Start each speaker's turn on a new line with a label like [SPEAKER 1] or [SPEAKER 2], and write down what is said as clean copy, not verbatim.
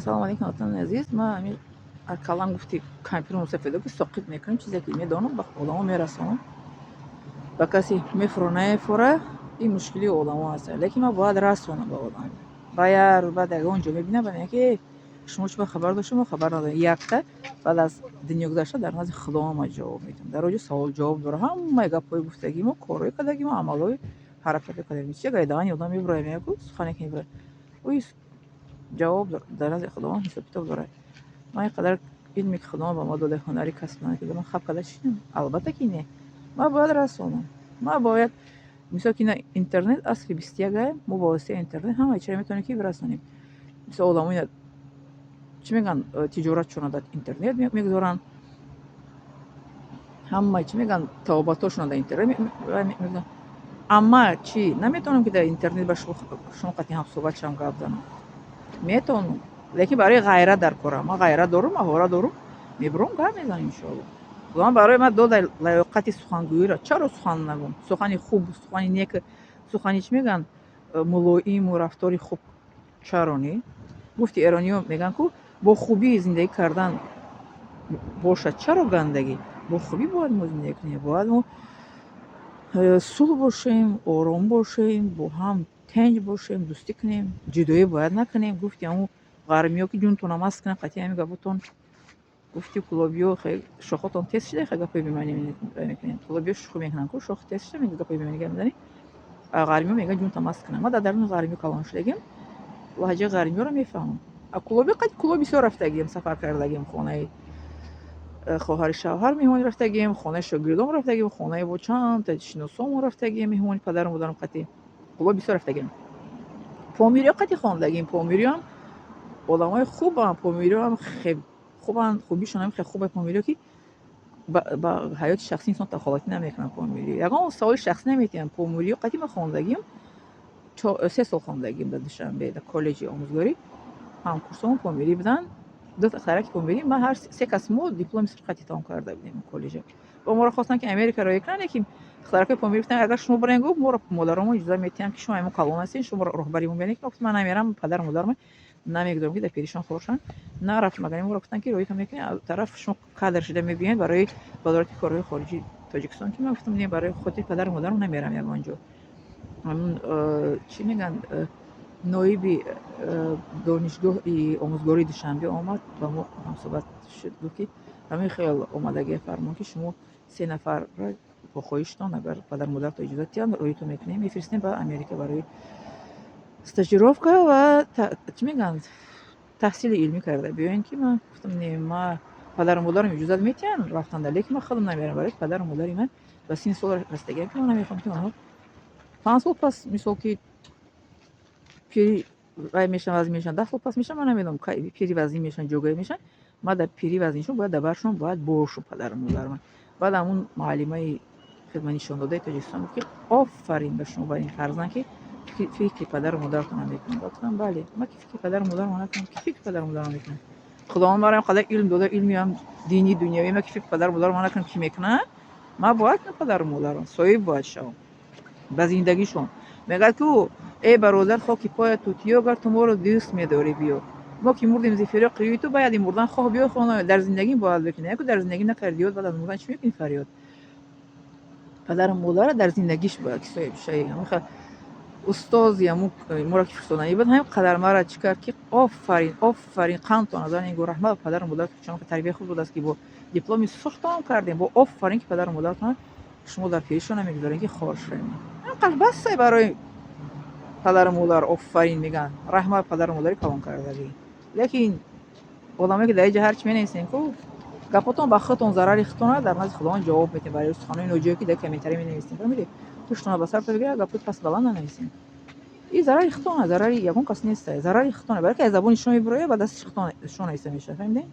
[SPEAKER 1] ассалому алейкум ватани азиз. Ма ами калан гуфти кампирон сафеда ки соқит мекунем, чизе ки медонам ба одамо мерасонам, ба каси мефура наефура, ин мушкили одамо аст. Лекин ман бояд расонам ба одам. Баяр баъд ягон ҷо мебинам ба мегӯям ки шумо чӣ хабар дошед, мо хабар надорем. Якта баъд аз дунё гузашта дар назди худо ман ҷавоб медиҳам. Дар оҷо савол ҷавоб дора. Ҳамаи гапҳои гуфтагӣ мо, корҳои кардагӣ мо, амалҳои ҳаракате кардагӣ. Чӣ гай даҳани одам мебурад мегӯяд ку сухане ки мебурад. ҷавоб дар назди худованд ҳисоб китоб дорад. Ман ин қадар илме ки худованд ба мо дода, ҳунари касб накарда, ман хаб карда чӣ кунам? Албатта ки не. Ман бояд расонам. Ман бояд мисол ки ина интернет аст ки 21 гай, мо бо воситаи интернет ҳамаи чиро метавонем ки расонем. Мисол одамои ина чӣ мегӯянд, тиҷоратшона дар интернет мегузоранд. Ҳамаи чӣ мегӯянд, табобатҳошона дар интернет мегузоранд. Амма чӣ наметавонам ки дар интернет ба шумо қатъи ҳамсӯҳбат шавам, гап занам. Метавонам, лекин барои ғайрат дар корам. Ман ғайрат дорум, маҳорат дорум, мебурам гап мезанем иншоалло. Худованд барои ман дода лаёқати сухангӯиро. Чаро сухан нагӯям? Сухани хуб, сухани нек, сухани чӣ мегӯянд, мулоиму рафтори хуб. Чаро не? Гуфти эрониё мегӯянд ку бо хубӣ зиндагӣ кардан бошад. Чаро гандагӣ? Бо хубӣ бояд мо зиндагӣ кунем. Бояд мо сулҳ бошем, ором бошем, бо ҳам тенҷ бошем, дӯстӣ кунем, ҷудоӣ бояд накунем. Гуфти ҳамун ғармиё ки ҷунтонам маст кунад, қатъи ҳамин гапотон. Гуфти кулобиё хеле шохотон тез шуда, хеле гапои бемаънӣ мекунед. Кулобиё шӯхӣ мекунанд ку, шохи тез шуда мегӯяд гапои бемаънӣ гап мезанед. Ғармиё мегӯяд ҷунтам маст кунад. Ман дар даруни ғармиё калон шудагим, лаҳҷаи ғармиёро мефаҳмам. Кулобиё қайд кулоби бисёр рафтагим, сафар кардагим, хонаи хоҳари шавҳар меҳмонӣ рафтагим, хонаи шогирдон рафтагим, хонаи бо чанд та шиносомон рафтагим, меҳмони падару модарам қатъи кулоби бисёр рафтагим. Помириё қатъи хондагим. Помириёам одамои хубанд. Помириёам хеле хубанд. Хубишонам хеле хубе помириё ки ба ҳаёти шахсии инсон дахолатӣ намекунанд. Помириё ягон саволи шахсӣ наметиҳам. Помириё қатъи ман хондагим, 3 сол хондагим дар Душанбе, дар коллеҷи омӯзгорӣ. ҳамкурсомон помирӣ буданд. 2 сараки помирӣ. Ман ҳар 3 кас мо дипломи қатъи тамом карда будем коллеҷа. Ва моро хостанд ки Америка роя кунанд, лекин сараки помирӣ гуфтанд агар шумо барен, гуфт моро модарамон иҷоза метиҳанд ки шумо ҳамон калон ҳастед, шумо роҳбаримон биёнед. Гуфт ман намерам, падару модарам намегузорам ки дар перишон хуршанд. Нарафтем. Агар моро гуфтанд ки роя мекунед, тараф шумо кадр шуда мебиёнед барои вазорати корҳои хориҷии Тоҷикистон, ки ман гуфтам не, барои хотири падару модарам намерам ягон ҷо. ҳамун чӣ мегӯянд, ноиби донишгоҳи омӯзгории Душанбе омад, ба мо ҳамсӯҳбат шуд. Гуфт ки ҳамин хел омадагӣ фармон ки шумо 3 нафарро бо хоҳиштон, агар падару модаратон иҷоза диҳанд, роятон мекунем, мефиристем ба Америка барои стажировка ва чӣ мегӯянд, таҳсили илмӣ карда биёед. Ки ман гуфтам не, ман падару модарам иҷозат метиҳанд рафтанда, лекин ман худам намерам, барои падару мадари ман ба синни сол расидагиам ки ман намехоҳам ки онҳо 5 сол пас, мисол ки пири вай мешаванд, вазнин мешаванд, 10 сол пас мешаванд, ман намедонам пири вазнин мешаванд, ҷогоӣ мешаванд. Ман дар пири вазниншон бояд дар баршон бояд бошу падару мадар ман. Баъд ҳамун муаллимаи хидматнишондодаи Тоҷикистон гуфт ки офарин ба шумо, ба ин фарзанд ки фикри падару мадаратонро мекунед. Гуфтам бале, ман ки фикри падару мадарам накунам, ки фикри падару мадарам мекунад? Худованд маро инқадар илм дода, илми ҳам динӣ, дунявӣ, ман ки фикри падару мадарам накунам, ки мекунад? Ман бояд кунам падару мадарам, соҳиб бояд шавам ба зиндагишон. Мегӯяд ку эй бародар, хоки поят тутиё, агар ту моро дӯст медорӣ биё. Мо ки мурдем зи фироқи рӯи ту, баъди мурдан хоҳ биё, хоҳ наё. Дар зиндагӣ бояд бикунӣ. Яку дар зиндагӣ накардӣ ёд, баъд аз мурдан чӣ мекунӣ фарёд? Падару модарат дар зиндагиш бояд ки соҳиб шавӣ. Ҳамин устози ҳамун моро ки фиристоданӣ буд, ҳамин қадар маро чӣ кард ки офарин, офарин, қандтон назанед. Гӯ раҳмат ба падару мадарат, чунон ки тарбияи худ будааст ки бо дипломи сухт тамом кардем. Бо офарин ки падару мадаратон шумо дар перишон намегузоред ки хор шавем. Инқадр басе барои падару модар офарин мегӯянд. Раҳмат падару модари калон кардагӣ. Лекин одаме ки дар ин ҷо ҳарчи менависем ку гапотон ба худтон зарари худтон дар назди худованд ҷавоб метиҳем барои суханои ноҷое ки дар комментария менависем. Фаҳмидед? Пуштона ба сар бигирад, гапои паст баланд нанависем. ин зарари худтон аст, зарари ягон кас нест. Зарари худтон, барои ки аз забони шумо мебирояд, ба дасти худтон шумо нависта мешавад. Фаҳмидед?